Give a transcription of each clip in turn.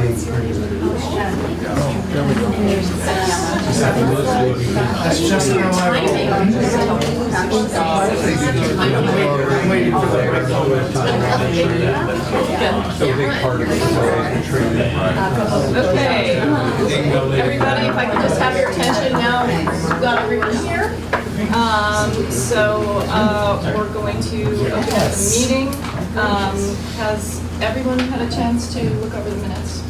name training that it is. That's just how I roll. I'm waiting for the So a big part of it is the training. Okay, everybody, if I could just have your attention now, we've got everyone here. We're going to open up the meeting. Has everyone had a chance to look over the minutes?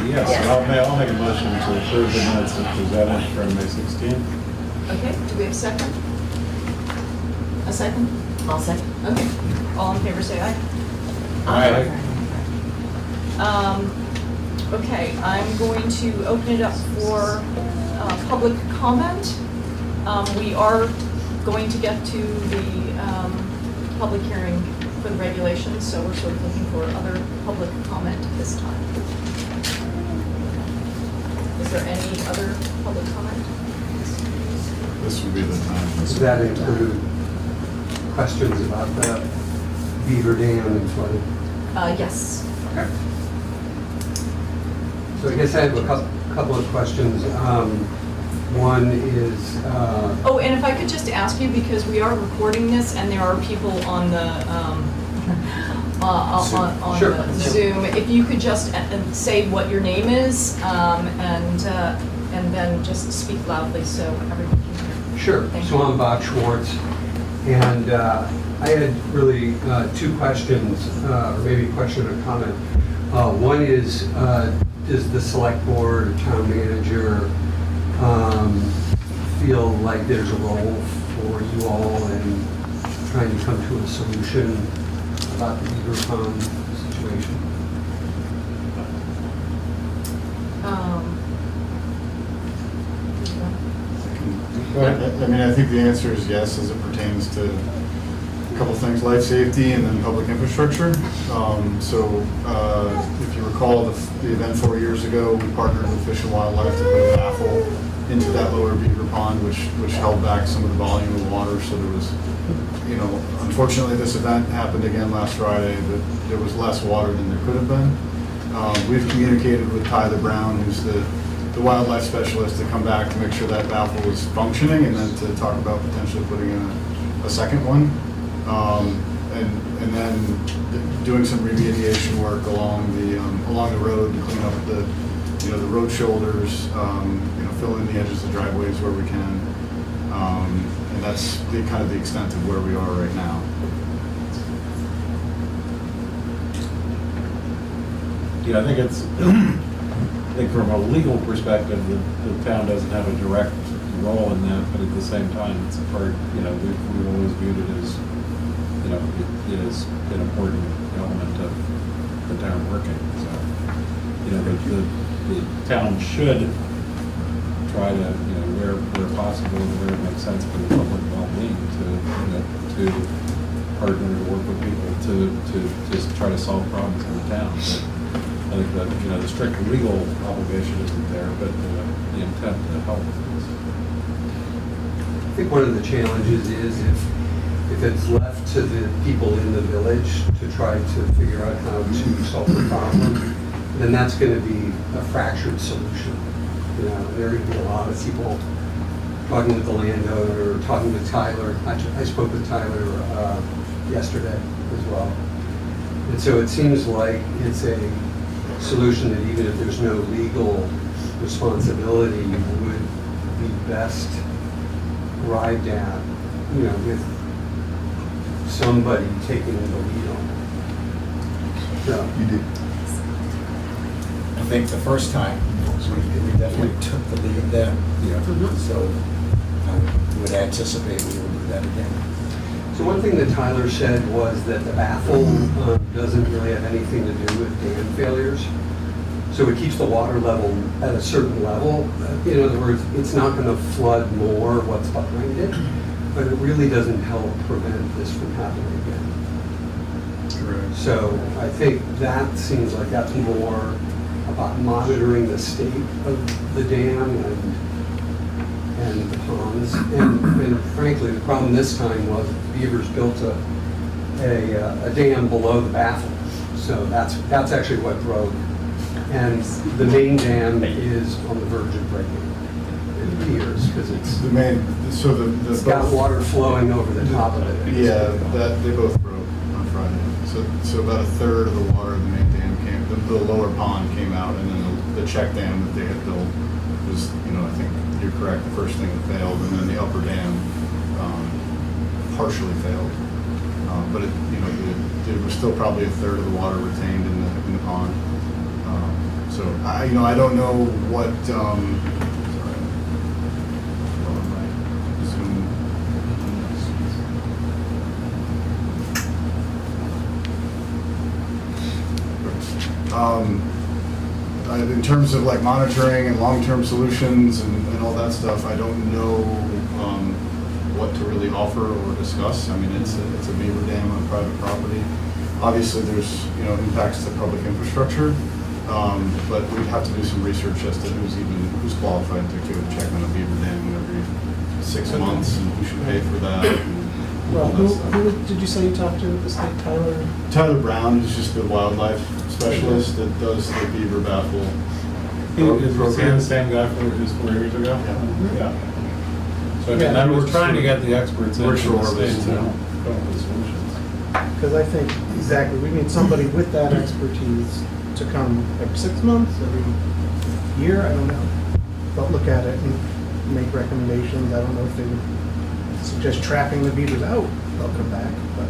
Yes, I'll make a motion to approve the minutes as presented from May 16th. Okay, do we have a second? A second? I'll second. Okay, all in favor say aye. Aye. Okay, I'm going to open it up for public comment. We are going to get to the public hearing for the regulations, so we're sort of looking for other public comment this time. Is there any other public comment? This would be the time. Does that include questions about the Beaver Dam and flooding? Yes. Okay. So I guess I have a couple of questions. One is... Oh, and if I could just ask you, because we are recording this and there are people on the Sure. the Zoom, if you could just say what your name is and then just speak loudly so everyone can hear. Sure. Thank So you. I'm Bob Schwartz, and I had really two questions, or maybe a question and a comment. One is, does the select board or town manager feel like there's a role for you all in trying to come to a solution about the Beaver Pond situation? I mean, I think the answer is yes, as it pertains to a couple things, life safety and then public infrastructure. If you recall the event 4 years ago, we partnered with Fish and Wildlife to put a baffle into that lower beaver pond, which held back some of the volume of water. So there was, unfortunately this event happened again last Friday, but there was less water than there could have been. We've communicated with Tyler Brown, who's the wildlife specialist, to come back to make sure that baffle was functioning, and then to talk about potentially putting in a second one. And then doing some remediation work along the road to clean up the road shoulders, fill in the edges of driveways where we can. And that's kind of the extent of where we are right now. Yeah, I think from a legal perspective, the town doesn't have a direct role in that, but at the same time, it's a part, we've always viewed it as, it is an important element of the town working. So, the town should try to, where possible, where it makes sense for the public well-being to partner, to work with people to just try to solve problems in the town. But I think that, the strict legal obligation isn't there, but the intent to help is. I think one of the challenges is if it's left to the people in the village to try to figure out how to solve the problem, then that's going to be a fractured solution. There are going to be a lot of people talking with the landowner, talking with Tyler. I spoke with Tyler yesterday as well. And so it seems like it's a solution that even if there's no legal responsibility, would be best arrived at, with somebody taking the lead on it. So, You do. I think the first time, we definitely took the lead then. So I would anticipate we will do that again. So one thing that Tyler said was that the baffle doesn't really have anything to do with dam failures. So it keeps the water level at a certain level. In other words, it's not going to flood more what's behind it, but it really doesn't help prevent this from happening again. Correct. So I think that seems like that's more about monitoring the state of the dam and the ponds. And frankly, the problem this time was beavers built a dam below the baffle. So that's actually what drove And the main dam is on the verge of breaking, it appears, because it's got water flowing over the top of it. Yeah, they both broke on Friday. So about a third of the water in the main dam came, the lower pond came out, and then the check dam that they had built was, I think you're correct, the first thing that failed, and then the upper dam partially failed. But there was still probably a third of the water retained in the pond. So I don't know what. Sorry. In terms of like monitoring and long-term solutions and all that stuff, I don't know what to really offer or discuss. I mean, it's a beaver dam on private property. Obviously, there's impacts to public infrastructure, but we'd have to do some research as to who's qualified to go check on a beaver dam every 6 months and who should pay for that. Well, who did you say you talked to at the state, Tyler? Tyler Brown is just the wildlife specialist that does the beaver baffle Is program. the same guy from just 4 years ago? Yeah. So I mean, I was trying to get the experts in Works from for the Orbis, state to too. come up with solutions. Because I think, exactly, we need somebody with that expertise to come every 6 months, every year, I don't know. But look at it and make recommendations. I don't know if they would suggest trapping the beavers out, they'll come back, but.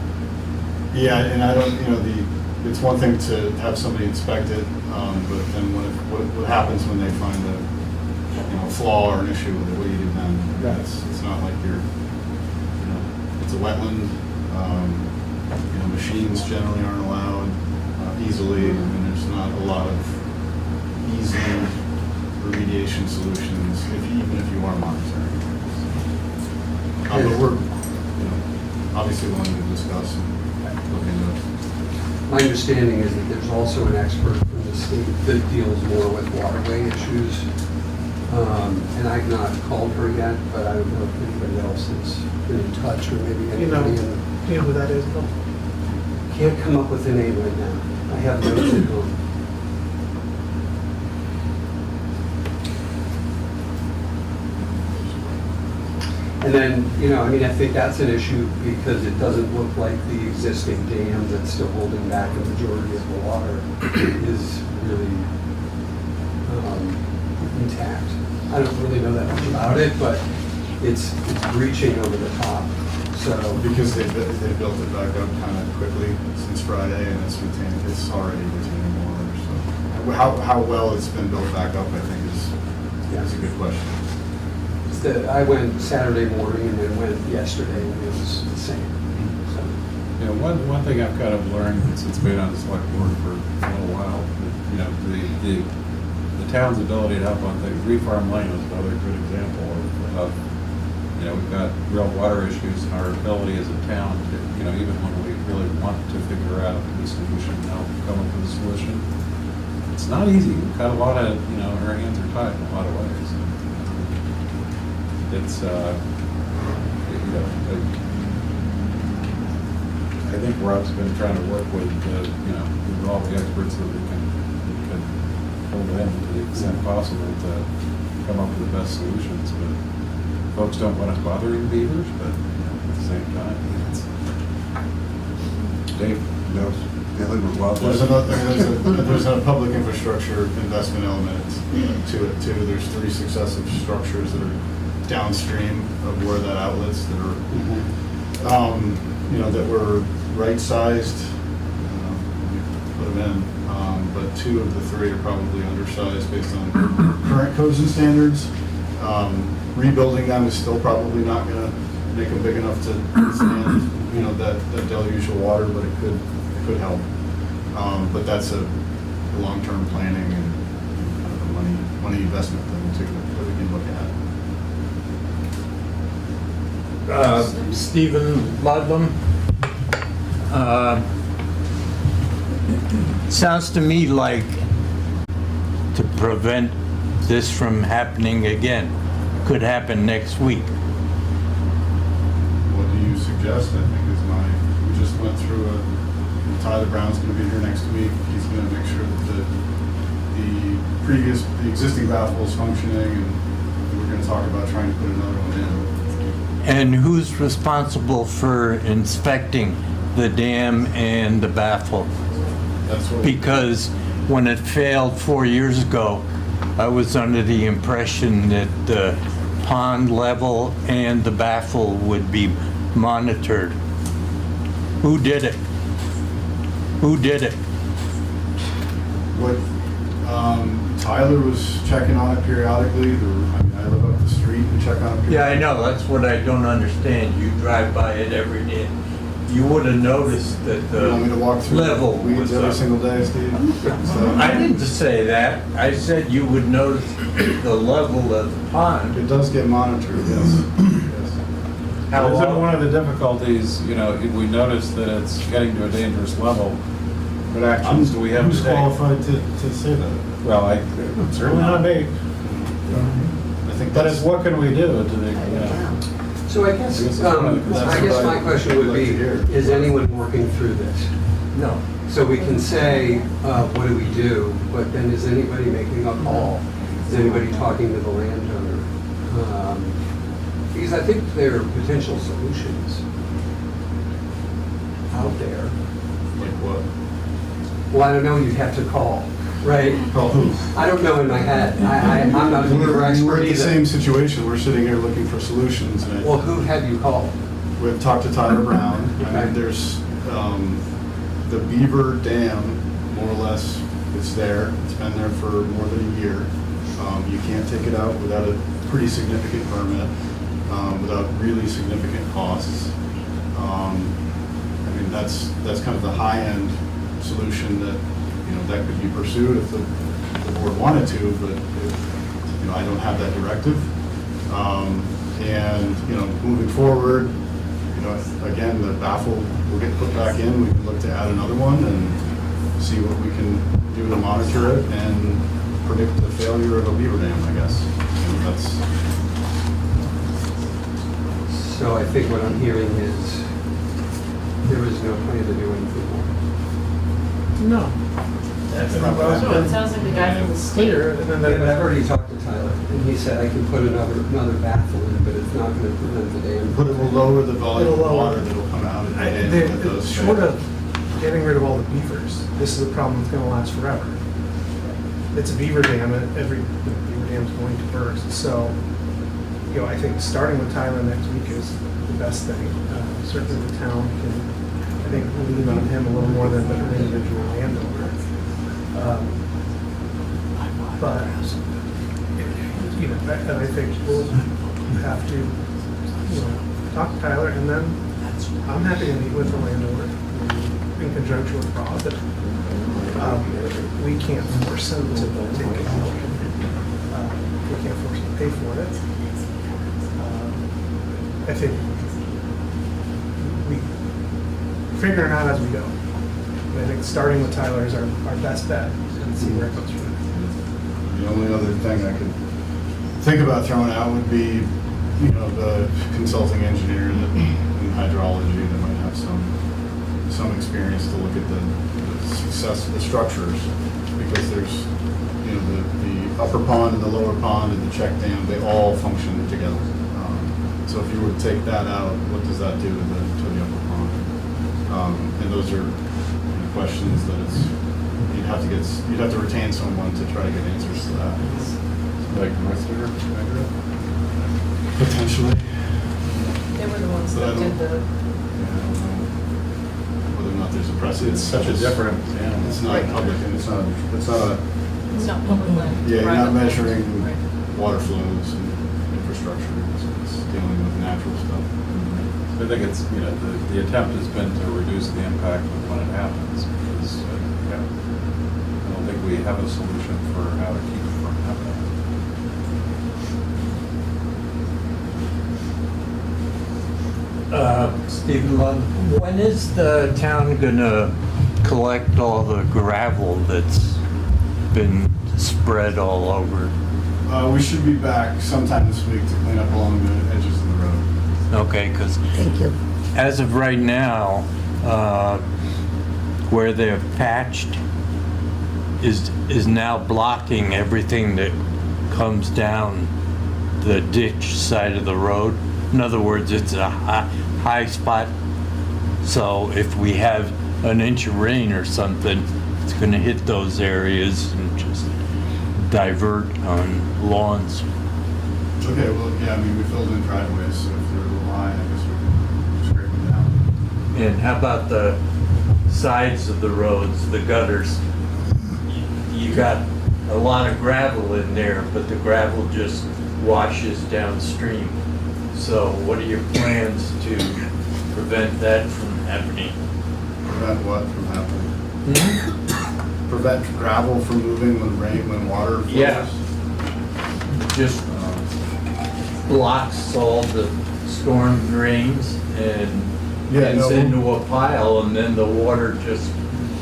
Yeah, and I don't, it's one thing to have somebody inspect it, but then what happens when they find a flaw or an issue with it? What do you do then? Right. It's not like it's a wetland. Machines generally aren't allowed easily, and there's not a lot of easy remediation solutions, even if you are monitoring. But we're, obviously willing to discuss and look into it. My understanding is that there's also an expert from the state that deals more with waterway issues. And I've not called her yet, but I don't know if anybody else has been in touch or maybe anybody in the. Do you know who that is, Bill? Can't come up with a name right now. I have notes at home. And then, I think that's an issue because it doesn't look like the existing dam that's still holding back a majority of the water is really intact. I don't really know that much about it, but it's breaching over the top. So Because they built it back up kind of quickly since Friday, and it's already retaining water. So how well it's been built back up, I think, is a good question. I went Saturday morning and then went yesterday, and it was the same. So, One thing I've kind of learned since being on the select board for a little while, the town's ability to help on things. Refarm Lane is another good example of we've got real water issues, and our ability as a town to, even when we really want to figure out the solution, help come up with a solution, it's not easy. We've got a lot of, our hands are tied in a lot of ways. It's, I think Rob's been trying to work with, with all the experts that we can hold in to the extent possible to come up with the best solutions. But folks don't want us bothering beavers, but at the same time, Dave knows dealing with wildlife. There's a public infrastructure investment element to it too. There's 3 successive structures that are downstream of where that outlets that are, that were right-sized. We put them in, but 2 of the 3 are probably undersized based on current codes and standards. Rebuilding them is still probably not going to make them big enough to withstand, that deluge of water, but it could help. But that's a long-term planning and kind of a money investment thing too that we can look at. Stephen Ludlam. Sounds to me like to prevent this from happening again. Could happen next week. What do you suggest? I think we just went through Tyler Brown's going to be here next week. He's going to make sure that the the existing baffle is functioning, and we're gonna talk about trying to put another one in. And who's responsible for inspecting the dam and the baffle? That's what. Because when it failed 4 years ago, I was under the impression that the pond level and the baffle would be monitored. Who did it? Who did it? What, Tyler was checking on it periodically. I mean, I live up the street and check on it. Yeah, I know, that's what I don't understand. You drive by it every day. You would have noticed that You want me to walk the through level weeds was every up. single day, Steve? So, I didn't say that. I said you would notice the level of the pond. It does get monitored, yes. Yes. How Isn't long- one of the difficulties, you know, if we notice that it's getting to a dangerous level, what actions do we have to Who's take? qualified to say that? Well, I, Certainly not me. I think But that's it's what can we do to the, you know? So I guess my question would be, is anyone working through this? No. So we can say, what do we do? But then is anybody making a call? Is anybody talking to the landowner? Because I think there are potential solutions out there. like what? Well, I don't know, you'd have to call, right? Call who? I don't know in my head. I'm not a beaver We're expert in the same either. situation. We're sitting here looking for solutions, and Well, who have you called? we've talked to Tyler Brown. I Okay. mean, there's, the Beaver Dam, more or less, it's there. It's been there for more than a year. You can't take it out without a pretty significant permit, without really significant costs. I mean, that's kind of the high-end solution that, you know, that could be pursued if the board wanted to, but, you know, I don't have that directive. And, you know, moving forward, you know, again, the baffle will get put back in. We can look to add another one and see what we can do to monitor it and predict the failure of a beaver dam, I guess. And that's, So I think what I'm hearing is there is no plan to do anything more. No. That's not what I was So it sounds like the guy from the state. Clear, and then Yeah, but I've the, already talked to Tyler, and he said I can put another baffle in, but it's not gonna prevent the dam. but it will lower the volume of It'll lower- water that'll come out of the dam. that does short fail. of getting rid of all the beavers, this is a problem that's gonna last forever. It's a beaver dam, and the beaver dam's going to burst, so, you know, I think starting with Tyler next week is the best thing. Certainly the town can, I think, lean on him a little more than an individual landowner. But, you know, and I think we'll have to, you know, talk to Tyler, and then I'm happy to meet with the landowner in conjunction with Rob, but we can't force him to take it out. We can't force him to pay for it. I think we figure it out as we go. And I think starting with Tyler is our best bet and see where it goes from there. The only other thing I could think about throwing out would be, you know, the consulting engineer that, in hydrology that might have some experience to look at the success of the structures, because there's, you know, the upper pond and the lower pond and the check dam, they all function together. So if you were to take that out, what does that do to the upper pond? And those are, you know, questions that you'd have to retain someone to try to get answers to that. like, Western, Potentially. They were the ones that did the, Yeah, I don't know whether or not there's a precedent. it's such a different, yeah. It's not public, and it's not a, it's not public land. yeah, you're not private land. measuring Right. water flows and infrastructure. It's dealing with natural stuff. I think it's, you know, the attempt has been to reduce the impact of when it happens, because, yeah, I don't think we have a solution for how to keep it from happening. Stephen Lund, when is the town gonna collect all the gravel that's been spread all over? We should be back sometime this week to clean up along the edges of the road. Okay, because as of right now, where they're patched, is now blocking everything that comes down the ditch side of the road. In other words, it's a high spot. So if we have an inch of rain or something, it's gonna hit those areas and just divert on lawns. Okay, well, yeah, I mean, we filled in driveways, so if they're a little high, I guess we can scrape them down. And how about the sides of the roads, the gutters? You got a lot of gravel in there, but the gravel just washes downstream. So what are your plans to prevent that from happening? Prevent what from happening? Prevent gravel from moving when water flows? Yeah. Just blocks all the storm drains and Yeah, gets no, into a pile, and then the water just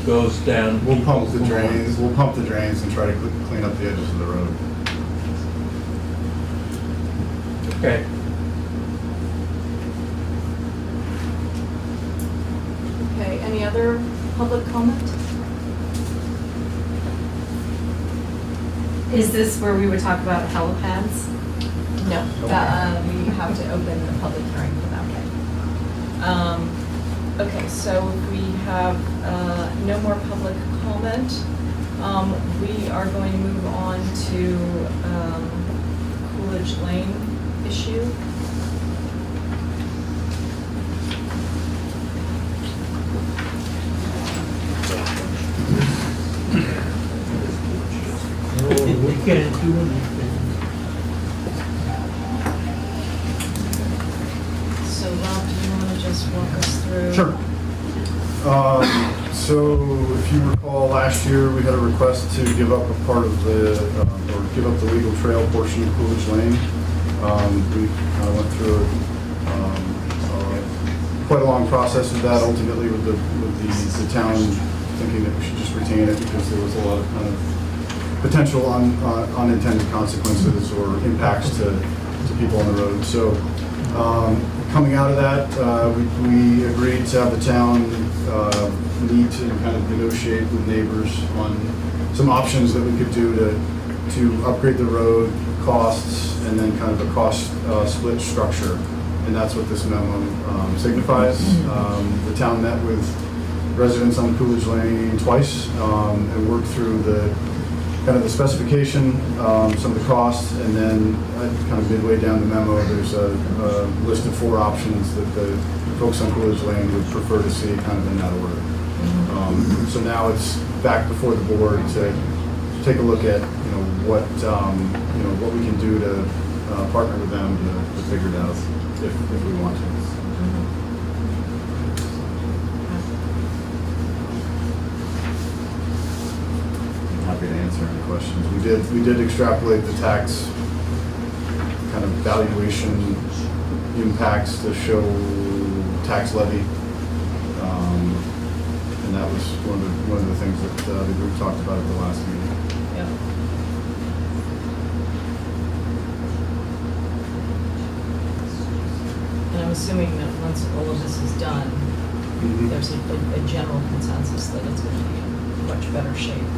goes down. We'll pump the people's drains, lawns. we'll pump the drains and try to clean up the edges of the road. Okay. Okay, any other public comment? Is this where we would talk about helipads? No, we have to open the public hearing for that one. Okay, so if we have no more public comment, we are going to move on to Coolidge Lane issue. We can't do anything. So Rob, do you want to just walk us through? Sure. So if you recall, last year, we had a request to give up a part of the, or give up the legal trail portion of Coolidge Lane. We kind of went through quite a long process with that, ultimately with the town thinking that we should just retain it because there was a lot of kind of potential unintended consequences or impacts to people on the road. So coming out of that, we agreed to have the town meet and kind of negotiate with neighbors on some options that we could do to upgrade the road, costs, and then kind of a cost split structure. And that's what this memo signifies. The town met with residents on Coolidge Lane twice and worked through the kind of the specification, some of the costs, and then kind of midway down the memo, there's a list of 4 options that the folks on Coolidge Lane would prefer to see kind of in that order. So now it's back before the board to take a look at, what we can do to partner with them to figure it out if we want to. Happy to answer any questions. We did extrapolate the tax kind of valuation impacts to show tax levy. And that was one of the things that the group talked about at the last meeting. Yep. And I'm assuming that once all of this is done, there's a general consensus that it's going to be in much better shape.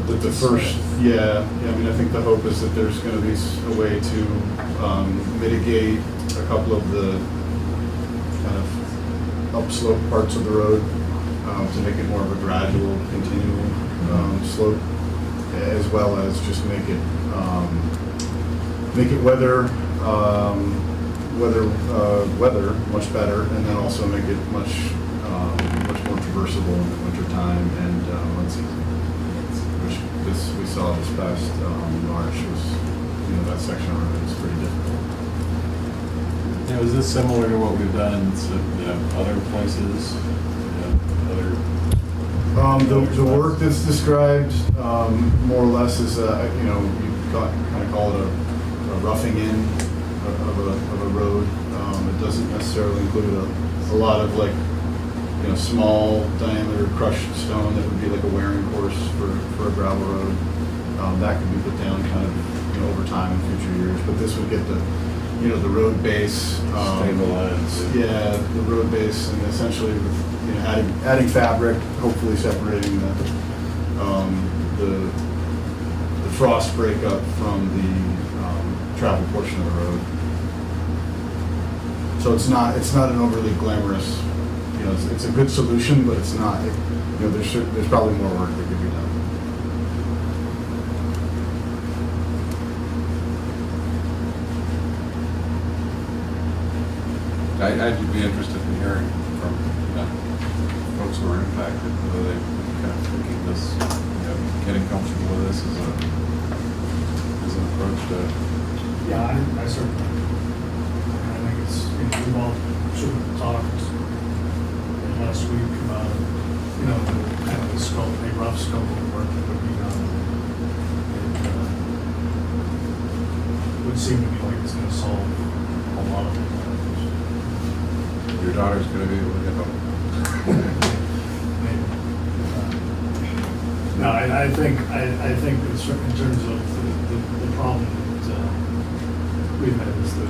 That the first, yeah, I mean, I think the hope is that there's going to be a way to mitigate a couple of the kind of upslope parts of the road to make it more of a gradual, continual slope, as well as just make it weather much better, and then also make it much more traversable in the wintertime and mud season. Which we saw this past March was, that section of road is pretty difficult. Now, is this similar to what we've done in some, other places? The work that's described more or less is, you kind of call it a roughing in of a road. It doesn't necessarily include a lot of small diameter crushed stone that would be like a wearing course for a gravel road. That could be put down kind of over time in future years, but this would get the road base Stabilized. Yeah, the road base, and essentially with adding fabric, hopefully separating the frost breakup from the travel portion of the road. So it's not an overly glamorous, you know, it's a good solution, but it's not, you know, there's probably more work that could be done. I'd be interested in hearing from folks who are impacted, whether they kind of thinking this, getting comfortable with this as an approach to. Yeah, I certainly, I think it's, we've all sort of talked last week about, the kind of the scope, a rough scope of the work that would be done. It would seem to me like it's gonna solve a lot of the problems. Your daughter's going to be able to get home. Maybe. No, I think in terms of the problem that we've had is the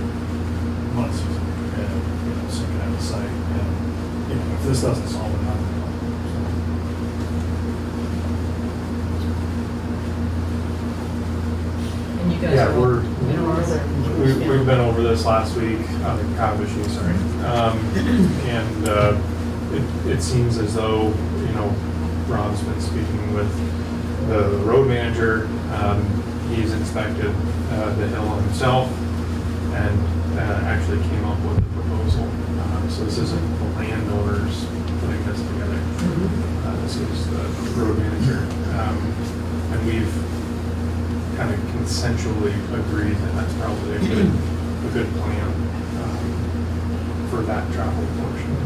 mud season, and, sinking out of sight, and, if this doesn't solve it, nothing will. And you guys Yeah, are all we're- in order? We've been over this last week, the cow issue, sorry. And it seems as though, Rob's been speaking with the road manager. He's inspected the hill himself and actually came up with a proposal. So this isn't the landowners putting this together. This is the road manager. And we've kind of consensually agreed that that's probably a good plan for that travel portion.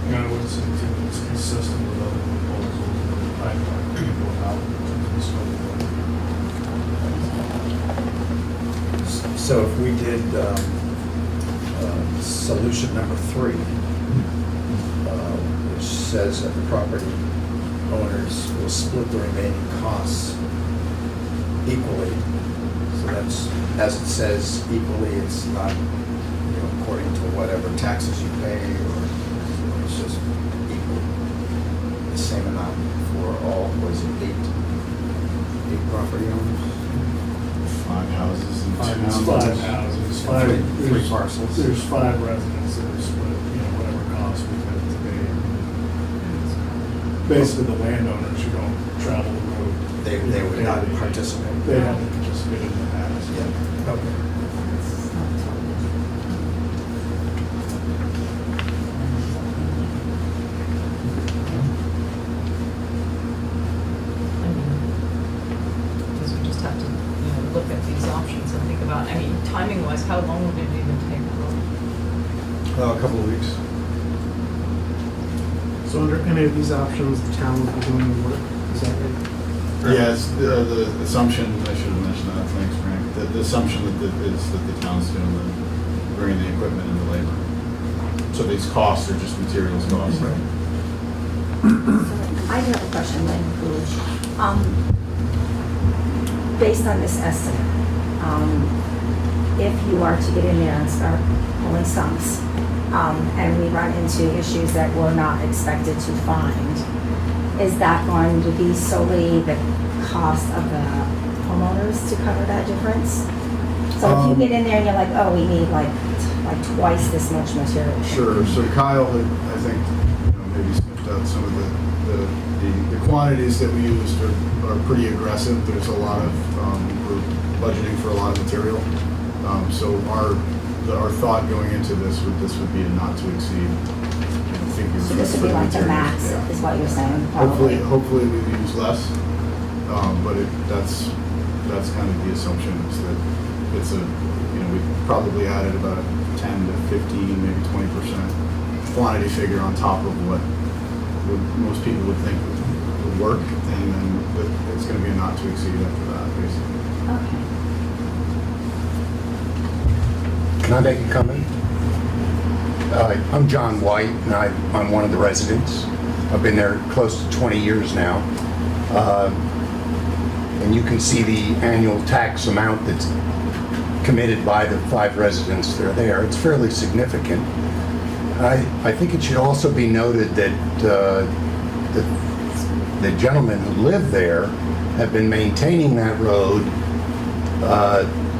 And I would say too, it's consistent with other proposals that I've talked to people about in terms of the scope of work. So if we did solution number 3, which says that the property owners will split the remaining costs equally, so that's, as it says, equally, it's not, according to whatever taxes you pay, or it's just equal, the same amount for all, was it 8 property owners? 5 houses and It's 2 5 houses, Three parcels. There's 5 residents that are split, whatever cost we've had to pay. Basically, the landowners who don't travel the road. They would not participate. They haven't participated in the past. Yeah, okay. Because we just have to, look at these options and think about, timing-wise, how long would it even take? A couple of weeks. So under any of these options, the town will be doing the work, is that right? Yes, the assumption, I should have mentioned that, thanks Frank, the assumption is that the town's doing bringing the equipment and the labor. So these costs are just materials costs. I do have a question, Lynn Coolidge. Based on this estimate, if you are to get in there and start pulling stumps, and we run into issues that we're not expected to find, is that going to be solely the cost of the homeowners to cover that difference? So if you get in there and you're like, oh, we need like twice this much material. Sure, so Kyle had, I think, maybe sniffed out some of the quantities that we used are pretty aggressive. There's a lot of, we're budgeting for a lot of material. So our thought going into this would be a not to exceed figure. So this would be like the max, Yeah. is what you're saying? probably? Hopefully we use less, but that's kind of the assumption is that it's we probably added about 10 to 15, maybe 20% quantity figure on top of what most people would think would work, and then it's going to be a not to exceed after that, basically. Okay. Can I make a comment? I'm John White, and I'm one of the residents. I've been there close to 20 years now. And you can see the annual tax amount that's committed by the 5 residents that are there. It's fairly significant. I think it should also be noted that the the gentlemen who live there have been maintaining that road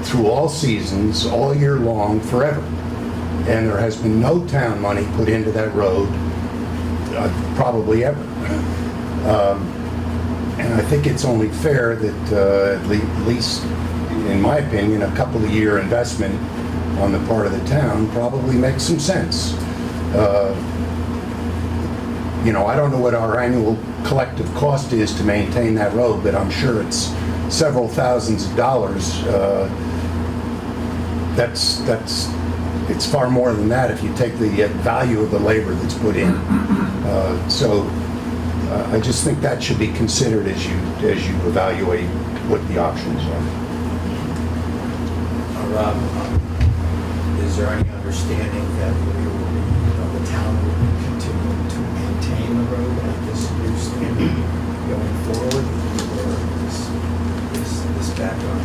through all seasons, all year long, forever. And there has been no town money put into that road, probably ever. And I think it's only fair that, at least in my opinion, a couple of year investment on the part of the town probably makes some sense. You know, I don't know what our annual collective cost is to maintain that road, but I'm sure it's several thousands of dollars. It's far more than that if you take the value of the labor that's put in. I just think that should be considered as you evaluate what the options are. Rob, is there any understanding that the town will be continuing to maintain the road at this new standard going forward, or is this back on?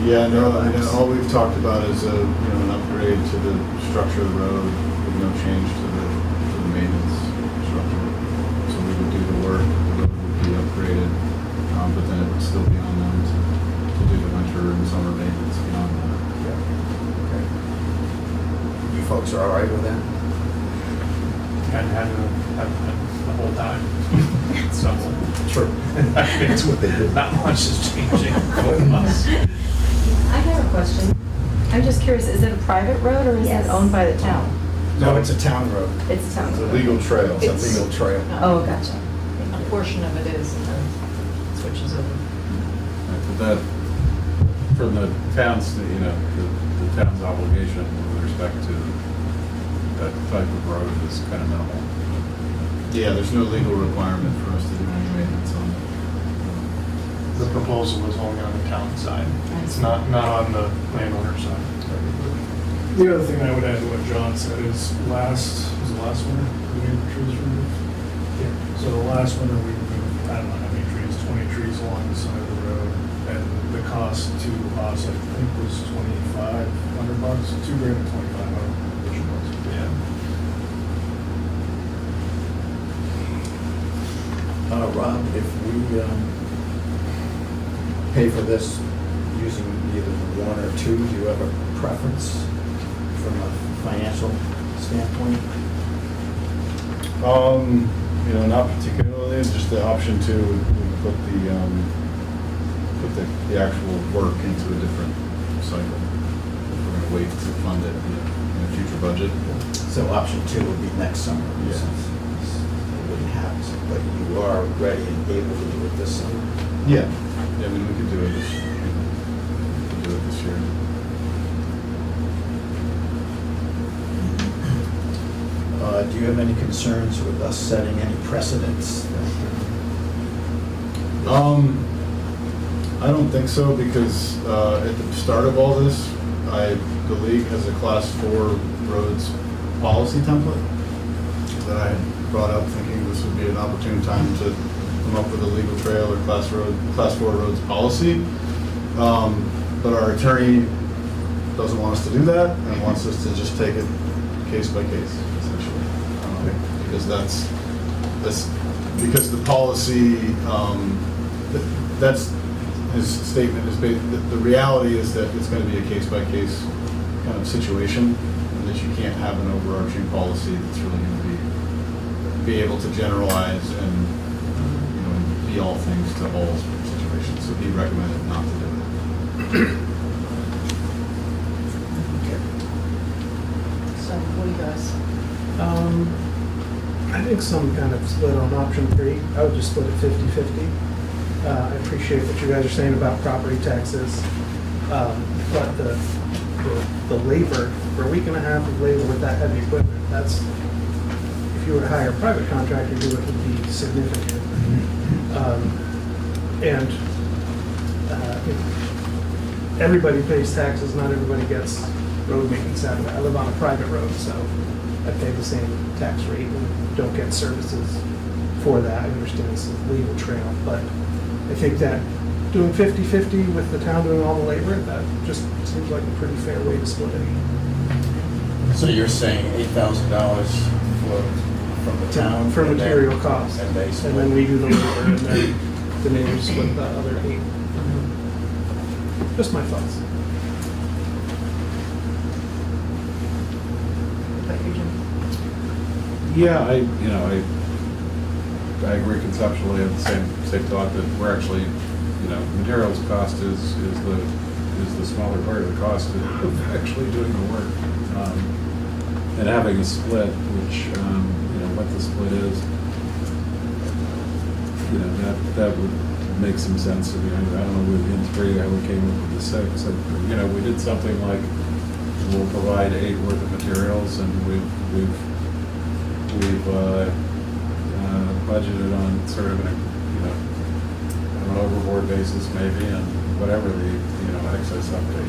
Yeah, no, I mean, all we've talked about is an upgrade to the structure of the road with no change to the maintenance structure. So we would do the work, the road would be upgraded, but then it would still be on them to do the winter and summer maintenance beyond that. Okay. You folks are all right with that? Kind of had the whole time. So, Sure. That's what they do. not much is changing with us. I have a question. I'm just curious, is it a private road or is Yes. it owned by the town? No, it's a town road. It's a town It's a road. legal trail. It's a legal trail. Oh, gotcha. A portion of it is, and then switches over. But that, from the town's, the town's obligation with respect to that type of road is kind of minimal. Yeah, there's no legal requirement for us to do any maintenance on it. The proposal was only on the town side. It's not on the landowner side. The other thing I would add to what John said is last winter, we made the trees removed. Yeah. So the last winter, we removed, I don't know how many trees, 20 trees along the side of the road. And the cost to us, I think, was $2,500, $2,000 and $2,500. Yeah. Rob, if we pay for this using either one or two, do you have a preference from a financial standpoint? Not particularly, it's just the option to put the actual work into a different cycle. If we're gonna wait to fund it in a future budget. So option two would be next summer. Yeah. It wouldn't happen, but you are ready and able to do it this summer. Yeah. Yeah, I mean, we could do it this year. Do you have any concerns with us setting any precedents? I don't think so, because at the start of all this, the league has a class 4 roads policy template that I had brought up thinking this would be an opportune time to come up with a legal trail or class 4 roads policy. But our attorney doesn't want us to do that and wants us to just take it case by case, essentially. Because because the policy, that's his statement is the reality is that it's going to be a case by case kind of situation, and that you can't have an overarching policy that's really going to be able to generalize and be all things to all situations. So he recommended not to do it. So what do you guys? I think some kind of split on option 3. I would just split it 50-50. I appreciate what you guys are saying about property taxes, but the labor, for a week and a half of labor with that heavy equipment, that's, if you were to hire a private contractor to do it, would be significant. Everybody pays taxes, not everybody gets road maintenance out of it. I live on a private road, so I pay the same tax rate and don't get services for that. I understand it's a legal trail, but I think that doing 50-50 with the town doing all the labor, that just seems like a pretty fair way to split it. So you're saying $8,000 for from the town. For and then- material costs. And they And split. then we do the labor, and then the neighbors split the other 8. Just my thoughts. But you, Jim? Yeah, I agree conceptually, I have the same thought that we're actually, materials cost is the smaller part of the cost of actually doing the work. And having a split, which, what the split is, that would make some sense to me. I don't know, within 3, how we came up with the 6. We did something like, we'll provide 8 worth of materials, and we've budgeted on sort of an overboard basis maybe, and whatever the, excess up to 8 in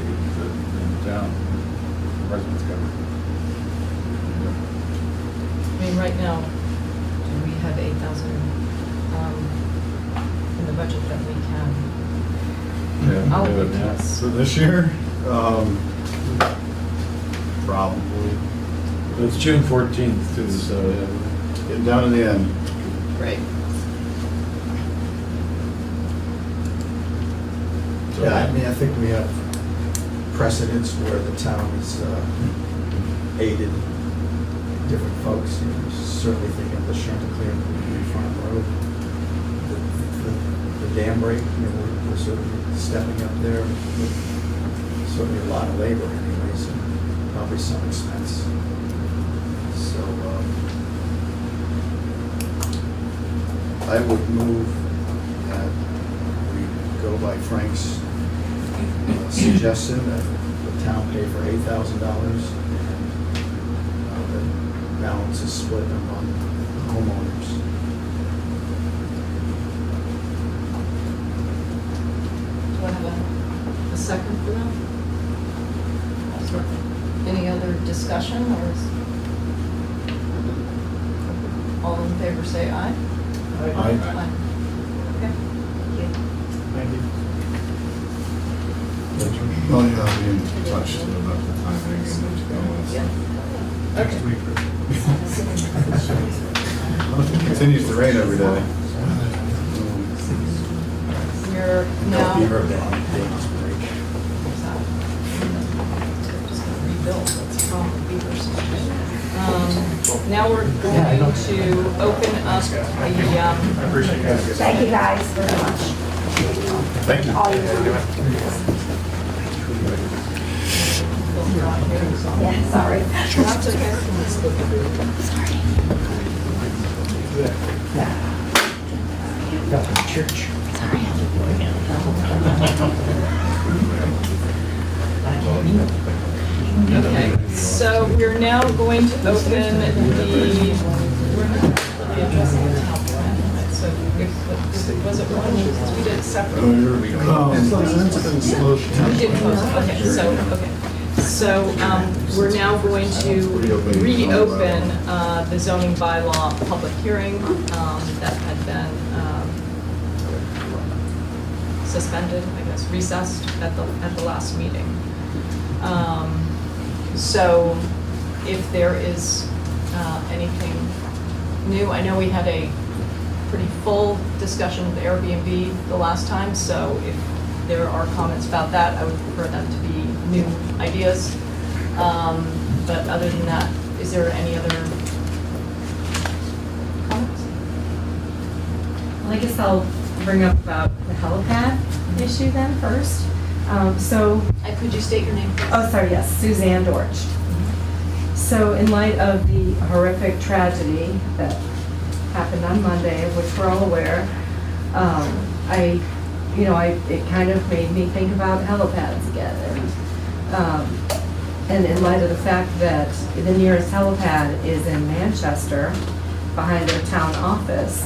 the town, residents cover. I mean, right now, do we have 8,000 in the budget that we can Yeah, allocate good. to this? So this year, probably, It's June 14th too, so. getting down to the end. Right. Yeah, I mean, I think we have precedents where the town has aided different folks, certainly thinking of the Chanticleer and Farm Road. The dam break, we're sort of stepping up there with certainly a lot of labor anyways, and probably some expense. So, I would move that we go by Frank's suggestion that the town pay for $8,000 and the balance is split among homeowners. Do I have a second for that? Any other discussion, or is? All in favor say aye. Aye. Okay. Thank you. Oh, yeah, I'll be in touch about the timing and Yeah. next week. It continues to rain every day. We're No now. beaver dams break. Just gonna rebuild, that's the problem with beavers. Now we're going to open up the, Thank you guys very much. Thank you. All you do. Yeah, sorry. that's okay. Church. Okay, so we're now going to open we're not really addressing the town plan, right? So was it one, because we did it separately? We did close it, okay. So we're now going to reopen the zoning bylaw public hearing that had been suspended, I guess, recessed at the last meeting. So if there is anything new, I know we had a pretty full discussion with Airbnb the last time, so if there are comments about that, I would prefer them to be new ideas. But other than that, is there any other comments? Well, I guess I'll bring up about the helipad issue then first. Could you state your name? Oh, sorry, yes, Suzanne Dorch. So in light of the horrific tragedy that happened on Monday, of which we're all aware, it kind of made me think about helipads again. And in light of the fact that the nearest helipad is in Manchester, behind their town office,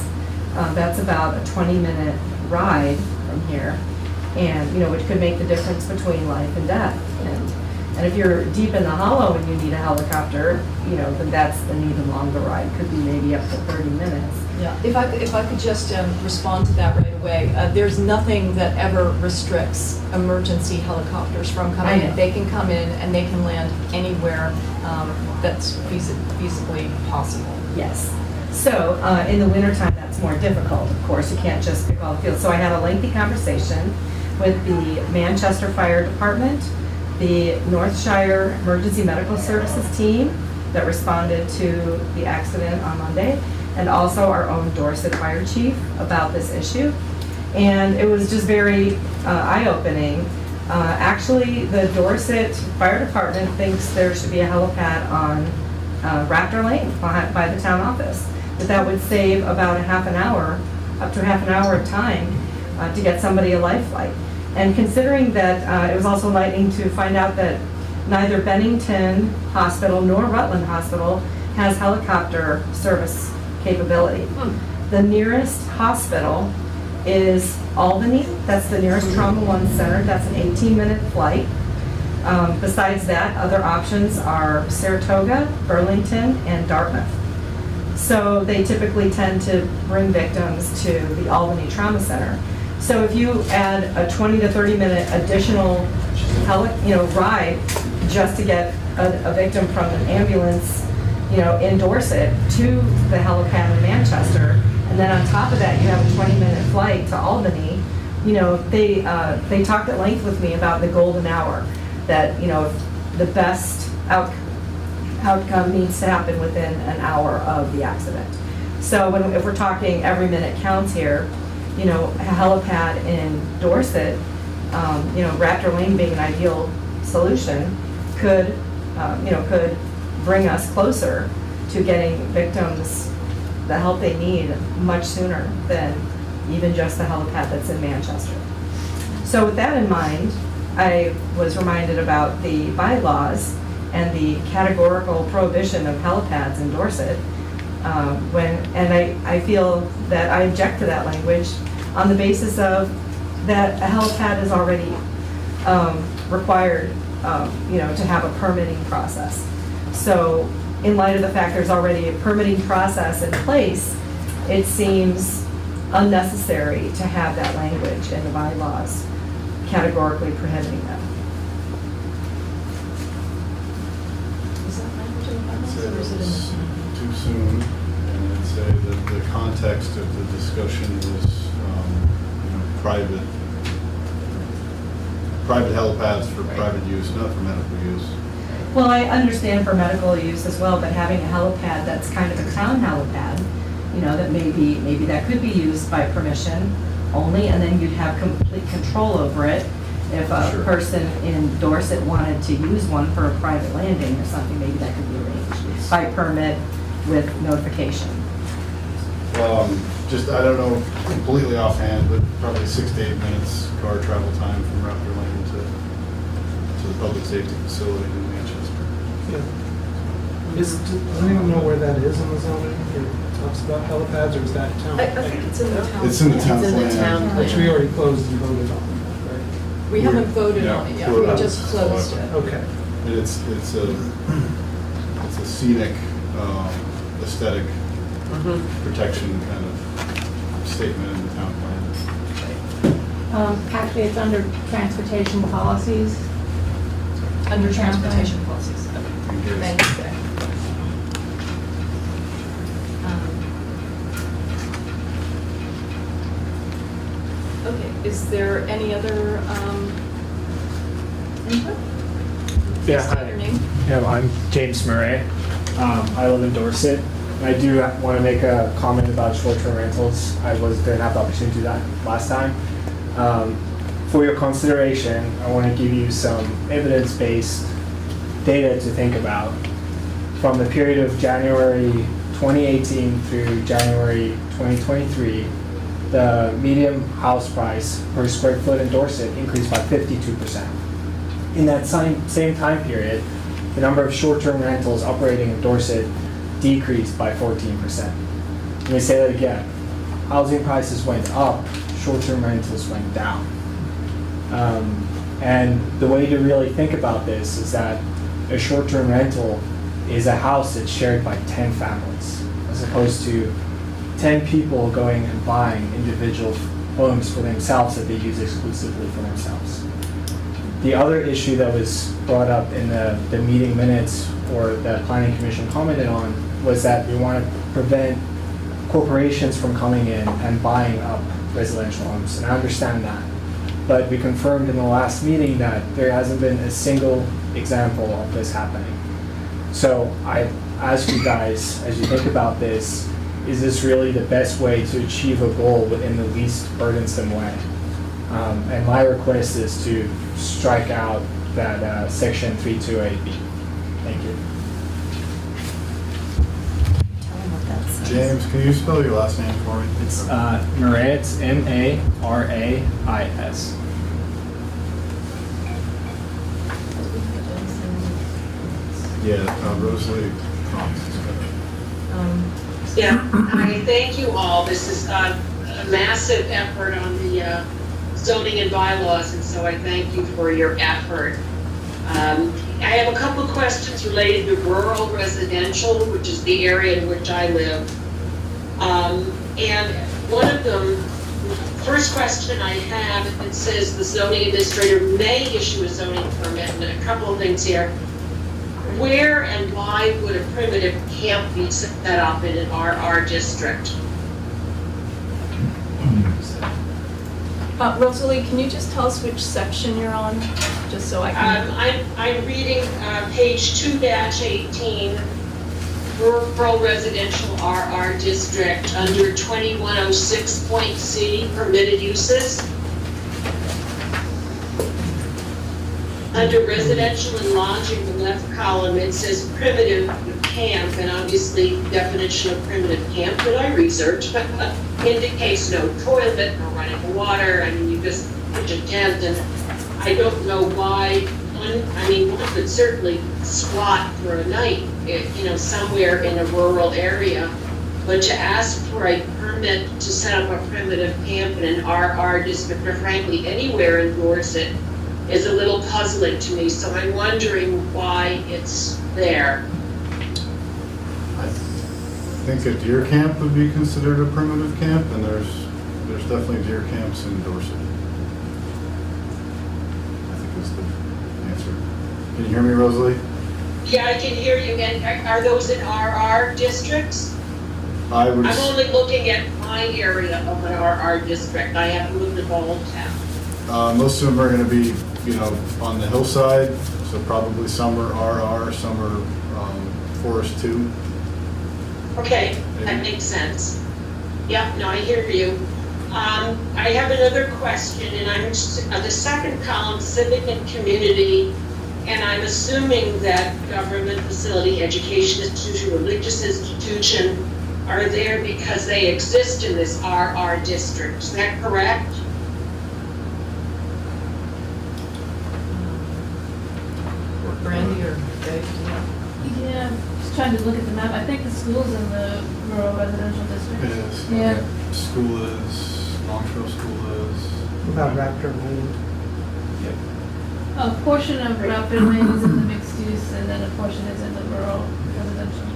that's about a 20-minute ride from here. And, which could make the difference between life and death. And if you're deep in the hollow and you need a helicopter, then that's an even longer ride, could be maybe up to 30 minutes. Yeah, if I could just respond to that right away. There's nothing that ever restricts emergency helicopters from coming I in. know. They can come in and they can land anywhere that's feasibly possible. Yes. So in the wintertime, that's more difficult. Of course, you can't just pick all the fields. So I had a lengthy conversation with the Manchester Fire Department, the Northshire Emergency Medical Services team that responded to the accident on Monday, and also our own Dorset Fire Chief about this issue. And it was just very eye-opening. Actually, the Dorset Fire Department thinks there should be a helipad on Raptor Lane by the town office. That would save about a half an hour, up to half an hour of time to get somebody a life flight. And considering that it was also enlightening to find out that neither Bennington Hospital nor Rutland Hospital has helicopter service capability. The nearest hospital is Albany. That's the nearest Trauma 1 center. That's an 18-minute flight. Besides that, other options are Saratoga, Burlington, and Dartmouth. So they typically tend to bring victims to the Albany Trauma Center. So if you add a 20 to 30-minute additional ride just to get a victim from an ambulance, in Dorset to the helipad in Manchester, and then on top of that, you have a 20-minute flight to Albany, they talked at length with me about the golden hour, that, the best outcome needs to happen within an hour of the accident. So if we're talking every minute counts here, a helipad in Dorset, Raptor Lane being an ideal solution, could bring us closer to getting victims the help they need much sooner than even just the helipad that's in Manchester. So with that in mind, I was reminded about the bylaws and the categorical prohibition of helipads in Dorset. I feel that I object to that language on the basis of that a helipad is already required, to have a permitting process. So in light of the fact there's already a permitting process in place, it seems unnecessary to have that language in the bylaws categorically prohibiting them. Is that language in the bylaws, Say or it is it was in the? too soon, and I'd say that the context of the discussion was, private helipads for private use, not for medical use. Well, I understand for medical use as well, but having a helipad that's kind of a town helipad, that maybe that could be used by permission only, and then you'd have complete control over it if a Sure. person in Dorset wanted to use one for a private landing or something, maybe that could be arranged by permit with notification. I don't know completely offhand, but probably 6 to 8 minutes car travel time from Raptor Lane to the public safety facility in Manchester. Does anyone know where that is in the zoning? It talks about helipads, or is that town? I think it's in the town. It's in the town It's in the plan. town plan. Which we already closed and voted on, right? We haven't voted on it yet, we Yeah. just closed it. Okay. And it's a scenic, aesthetic protection kind of statement in the town plan. Actually, it's under transportation policies. Under transportation policies. Okay. Thanks, Dick. Okay, is there any other input? Yeah, State hi. your name. Yeah, I'm James Murray. I live in Dorset. I do want to make a comment about short-term rentals. I didn't have the opportunity to do that last time. For your consideration, I want to give you some evidence-based data to think about. From the period of January 2018 through January 2023, the median house price per square foot in Dorset increased by 52%. In that same time period, the number of short-term rentals operating in Dorset decreased by 14%. Let me say that again. Housing prices went up, short-term rentals went down. And the way to really think about this is that a short-term rental is a house that's shared by 10 families, as opposed to 10 people going and buying individual homes for themselves that they use exclusively for themselves. The other issue that was brought up in the meeting minutes, or the Planning Commission commented on, was that we want to prevent corporations from coming in and buying up residential homes, and I understand that. But we confirmed in the last meeting that there hasn't been a single example of this happening. So I ask you guys, as you think about this, is this really the best way to achieve a goal in the least burdensome way? And my request is to strike out that section 328B. Thank you. Tell them what that says. James, can you spell your last name for me? It's Marais, it's M-A-R-A-I-S. Yeah, Rosalie Combs. Yeah, I thank you all. This is a massive effort on the zoning and bylaws, and so I thank you for your effort. I have a couple of questions related to rural residential, which is the area in which I live. And one of them, first question I have, it says the zoning administrator may issue a zoning permit, and a couple of things here. Where and why would a primitive camp be set up in an RR district? Rosalie, can you just tell us which section you're on, just so I can? I'm reading page 2-18, rural residential RR district under 2106.C, permitted uses. Under residential and lodging, the left column, it says primitive camp, and obviously definition of primitive camp that I researched indicates no toilet, no running water. I mean, you just pitch a tent, and I don't know why. One could certainly squat for a night, somewhere in a rural area, but to ask for a permit to set up a primitive camp in an RR district, or frankly anywhere in Dorset, is a little puzzling to me, so I'm wondering why it's there. I think a deer camp would be considered a primitive camp, and there's definitely deer camps in Dorset. I think that's the answer. Can you hear me, Rosalie? Yeah, I can hear you. And are those in RR districts? I'm only looking at my area of an RR district. I haven't moved to Balltown. Most of them are going to be, on the hillside, so probably some are RR, some are Forest 2. Okay, that makes sense. Yeah, no, I hear you. I have another question, and I'm the second column, civic and community, and I'm assuming that government, facility, education institution, religious institution are there because they exist in this RR district. Is that correct? Brandy or Dave? Yeah, just trying to look at the map. I think the school's in the rural residential district. It is. Yeah. School is, Longtrail School is. About Raptor Lane. A portion of Raptor Lane is in the mixed use, and then a portion is in the rural residential.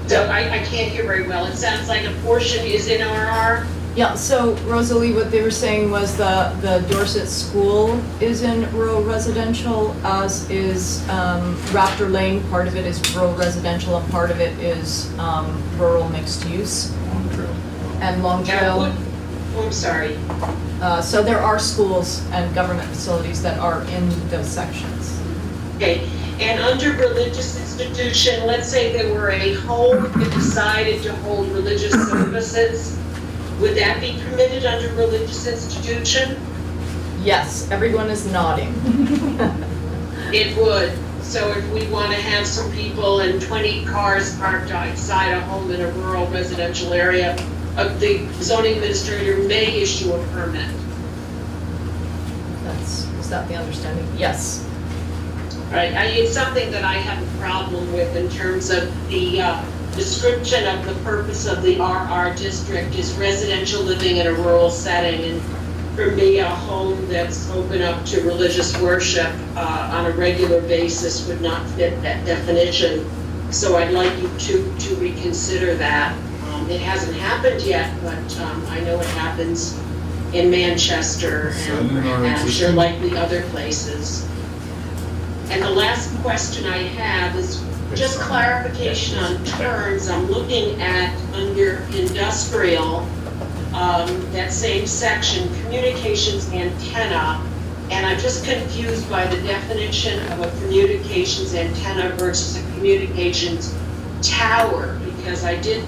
So I can't hear very well. It sounds like a portion is in RR. Yeah, so Rosalie, what they were saying was the Dorset School is in rural residential, as is Raptor Lane. Part of it is rural residential and part of it is rural mixed use. Long Trail. And Long Trail. Oh, I'm sorry. So there are schools and government facilities that are in those sections. Okay, and under religious institution, let's say there were a home that decided to hold religious services. Would that be permitted under religious institution? Yes, everyone is nodding. It would. So if we want to have some people and 20 cars parked outside a home in a rural residential area, the zoning administrator may issue a permit. Is that the understanding? Yes. Right, it's something that I have a problem with in terms of the description of the purpose of the RR district is residential living in a rural setting, and for me, a home that's open up to religious worship on a regular basis would not fit that definition. So I'd like you to reconsider that. It hasn't happened yet, but I know it happens in Manchester and perhaps likely other places. And the last question I have is, just clarification on terms, I'm looking at under industrial, that same section, communications antenna, and I'm just confused by the definition of a communications antenna versus a communications tower, because I did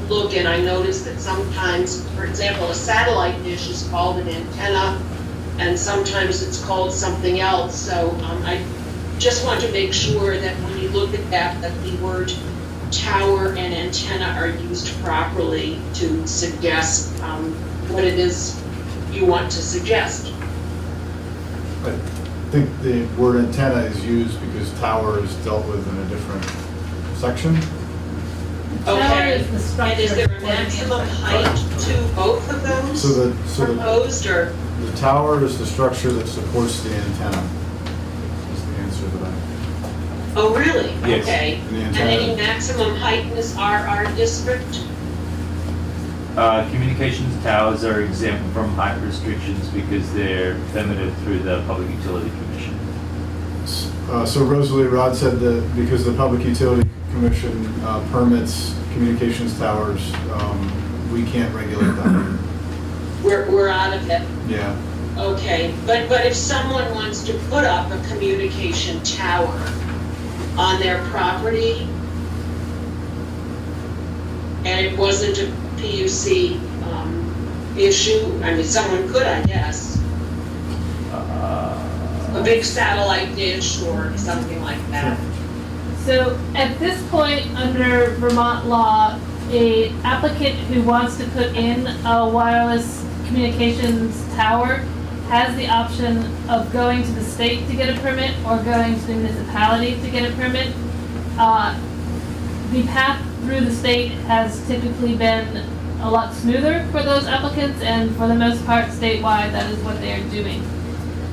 look and I noticed that sometimes, for example, a satellite dish is called an antenna, and sometimes it's called something else, so I just want to make sure that when you look at that the word tower and antenna are used properly to suggest what it is you want to suggest. I think the word antenna is used because tower is dealt with in a different section. Tower Okay, is the structure and is there for a the maximum antenna. height to both of those So the proposed, or? the tower is the structure that supports the antenna, is the answer to that. Oh, really? Yes. Okay. And the And antenna- any maximum height in this RR district? Communications towers are exempt from height restrictions because they're permitted through the Public Utility Commission. So Rosalie, Rod said that because the Public Utility Commission permits communications towers, we can't regulate that. We're out of it. Yeah. Okay, but if someone wants to put up a communication tower on their property, and it wasn't a PUC issue, I mean, someone could, I guess, a big satellite dish or something like that. So at this point, under Vermont law, a applicant who wants to put in a wireless communications tower has the option of going to the state to get a permit or going to the municipality to get a permit. The path through the state has typically been a lot smoother for those applicants, and for the most part statewide, that is what they are doing.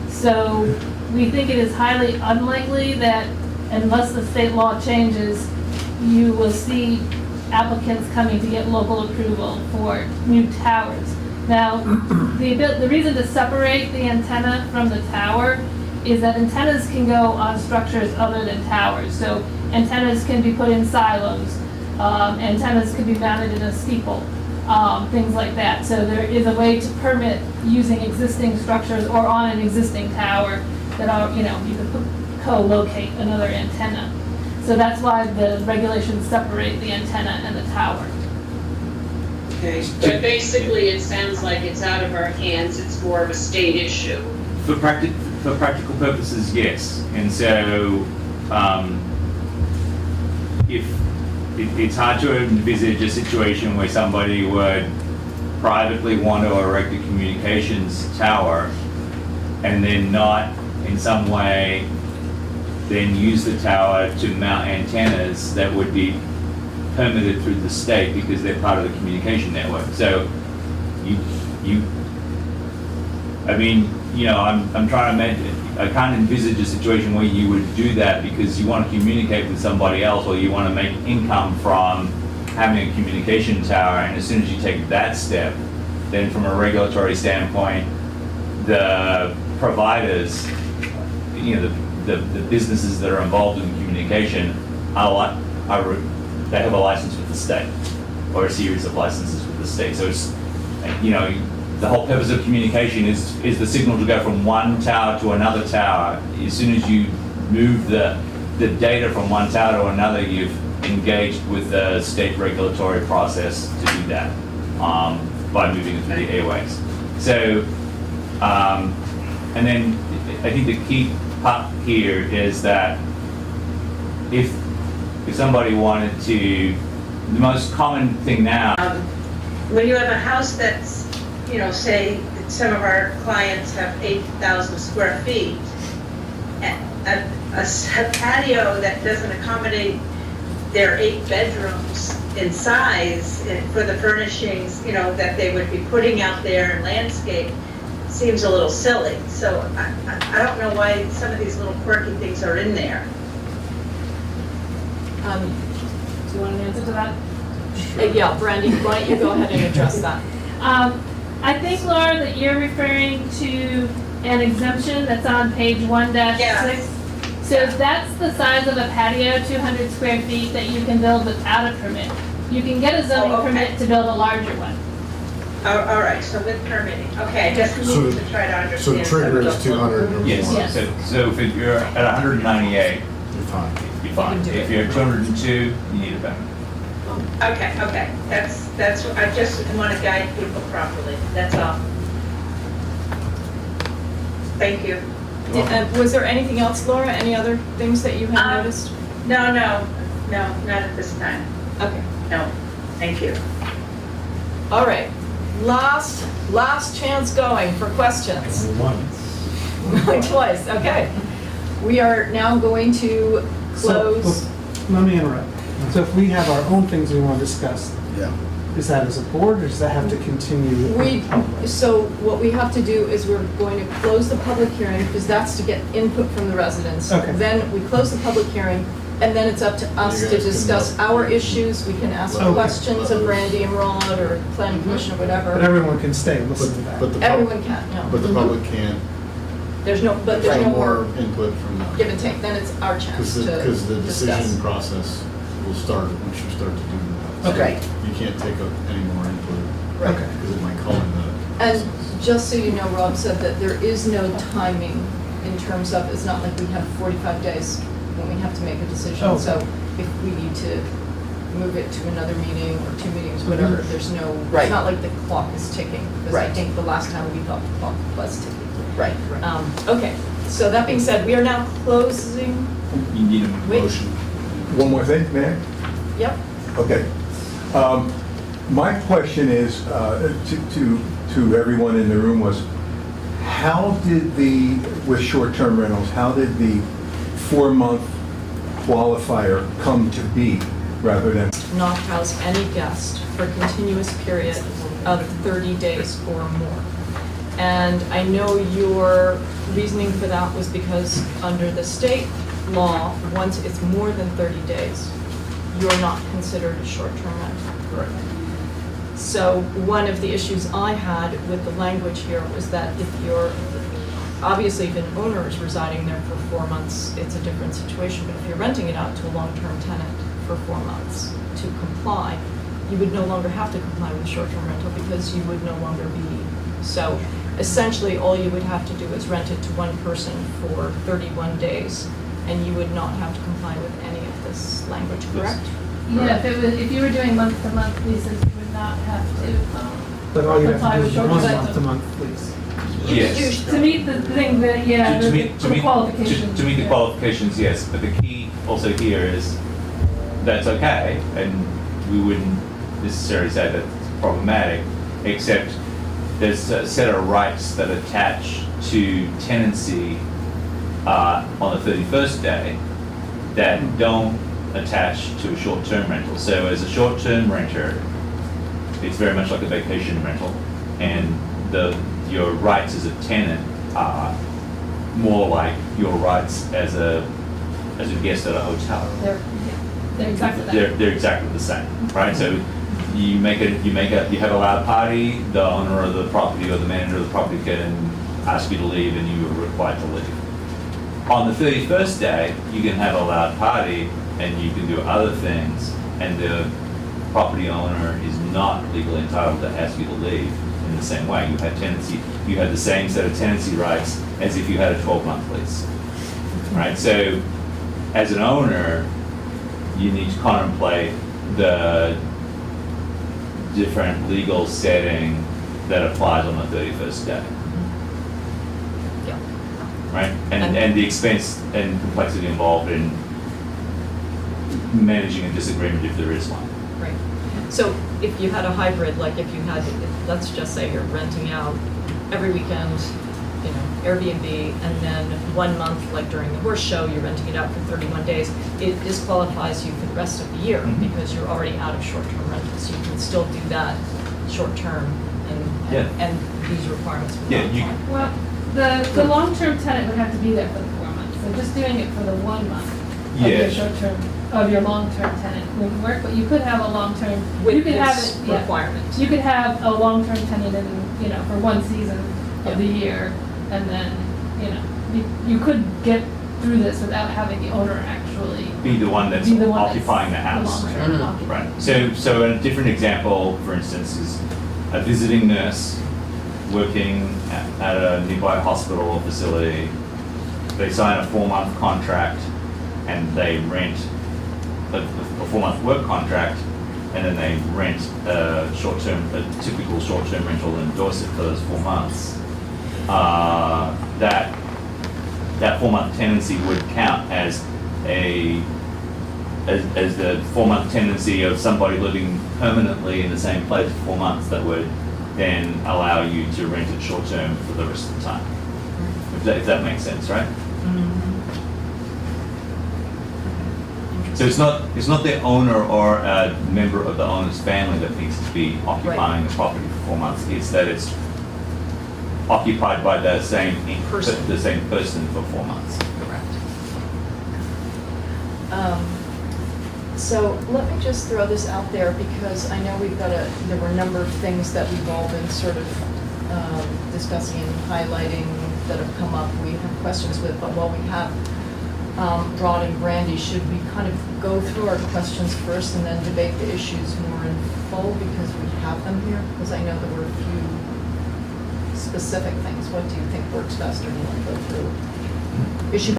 So we think it is highly unlikely that unless the state law changes, you will see applicants coming to get local approval for new towers. Now, the reason to separate the antenna from the tower is that antennas can go on structures other than towers. So antennas can be put in silos, antennas can be mounted in a steeple, things like that. So there is a way to permit using existing structures or on an existing tower that are, you could co-locate another antenna. So that's why the regulations separate the antenna and the tower. Okay, but basically it sounds like it's out of our hands, it's more of a state issue. For practical purposes, yes. And so, it's hard to envisage a situation where somebody would privately want to erect a communications tower and then not in some way then use the tower to mount antennas that would be permitted through the state because they're part of the communication network. So I'm trying to imagine, I can't envisage a situation where you would do that because you want to communicate with somebody else or you want to make income from having a communication tower, and as soon as you take that step, then from a regulatory standpoint, the providers, the businesses that are involved in communication they have a license with the state or a series of licenses with the state. So it's, the whole purpose of communication is the signal to go from one tower to another tower. As soon as you move the data from one tower to another, you've engaged with the state regulatory process to do that by moving it through the airways. So, and then I think the key part here is that if somebody wanted to, the most common thing now. When you have a house that's, say some of our clients have 8,000 square feet, a patio that doesn't accommodate their 8 bedrooms in size for the furnishings, that they would be putting out there in landscape seems a little silly. So I don't know why some of these little quirky things are in there. Do you want an answer to that? Yeah, Brandy, why don't you go ahead and address that? I think, Laura, that you're referring to an exemption that's on page 1-6. So that's the size of a patio, 200 square feet, that you can build without a permit. You can get a zoning Oh, okay. permit to build a larger one. Oh, all right, so with permitting, okay, just So need to try to understand. So the trigger is some of 200 or more. Yes, Yes. so if you're at 198, You're fine. you're fine. You can do If it. you're at 202, you need a permit. Okay, that's, what I just want to guide people properly, that's all. Thank you. Was there anything else, Laura? Any other things that you had Um, noticed? No, not at this time, Okay. no, thank you. All right. Last chance going for questions. Twice, okay. We are now going to close. Let me interrupt. So if we have our own things we want to discuss, Yeah. is that as a board, or does that have to continue? So what we have to do is we're going to close the public hearing, because that's to get input from the residents. Okay. Then we close the public hearing, and then it's up to us You to guys can discuss vote. our issues. We can ask Okay. questions of Randy and Rod, or planning commission, or But whatever. everyone can stay and listen to But that. the Everyone can, no. But the public can't, There's no no more more input from them. give and take. Then it's our chance to Because the discuss. decision process will start once you start to do that. Okay. You can't take up any more input. Right. Okay. Because it might call in the. And just so you know, Rob said that there is no timing in terms of, it's not like we have 45 days when we have to make a decision. Oh. So if we need to move it to another meeting or 2 meetings, whatever, there's no, it's not like the clock is ticking. Because I Right. think the last time we thought the clock was ticking. Right. Okay, so that being said, we are now closing, You need a Wait. motion. One more thing, Mayor? yep, Okay. My question is, to everyone in the room was, how did with short-term rentals, how did the 4-month qualifier come to be rather than? not house any guest for a continuous period of 30 days or more. And I know your reasoning for that was because under the state law, once it's more than 30 days, you're not considered a short-term rental. Correct. So one of the issues I had with the language here was that if you're, obviously if an owner is residing there for 4 months, it's a different situation, but if you're renting it out to a long-term tenant for 4 months to comply, you would no longer have to comply with short-term rental because you would no longer be, so essentially all you would have to do is rent it to one person for 31 days, and you would not have to comply with any of this language, correct? Yeah, if you were doing month-to-month leases, you would not have to, But all you have comply to do with is short-term one rental. month-to-month please. Yes. To meet the thing that, yeah, To the meet- to the meet- qualifications. To meet the yeah. qualifications, yes, but the key also here is, that's okay, and we wouldn't necessarily say that's problematic, except there's a set of rights that attach to tenancy on the 31st day that don't attach to a short-term rental. So as a short-term renter, it's very much like a vacation rental, and your rights as a tenant are more like your rights as a guest at a hotel. They're exactly that. They're exactly the same, right? So you have a loud party, the owner of the property or the manager of the property can ask you to leave and you are required to leave. On the 31st day, you can have a loud party and you can do other things, and the property owner is not legally entitled to ask you to leave in the same way. You have the same set of tenancy rights as if you had a 12-month lease, right? So as an owner, you need to contemplate the different legal setting that applies on the 31st day. Yeah. Right? And the expense and complexity involved in managing a disagreement if there is one. Right. So if you had a hybrid, like if you had, let's just say you're renting out every weekend, Airbnb, and then 1 month, like during the horse show, you're renting it out for 31 days, it disqualifies you for the rest of the year because you're already out of short-term rentals. You can still do that short-term and these requirements would not apply. Well, the long-term tenant would have to be there for the 4 months, so just doing it for the 1 month of your short-term, of your long-term tenant wouldn't work, but you could have a long-term, With you could have this it, yeah. requirement. You could have a long-term tenant in, for one season of the year, and then, you could get through this without having the owner actually Be the one that's be the one occupying the that's house. long-term occupant. Right. So a different example, for instance, is a visiting nurse working at a nearby hospital or facility. They sign a 4-month contract and they rent a 4-month work contract, and then they rent a typical short-term rental in Dorset for those 4 months. That 4-month tenancy would count as the 4-month tenancy of somebody living permanently in the same place for 4 months. That would then allow you to rent it short-term for the rest of the time. If that makes sense, right? So it's not the owner or a member of the owner's family that needs to be occupying the property for 4 months. It's that it's occupied by the same person for 4 months. Correct. So let me just throw this out there because I know there were a number of things that we've all been sort of discussing and highlighting that have come up, we have questions with, but while we have Rod and Brandy, should we kind of go through our questions first and then debate the issues more in full because we have them here? Because I know there were a few specific things. What do you think works best, or do you want to go through issue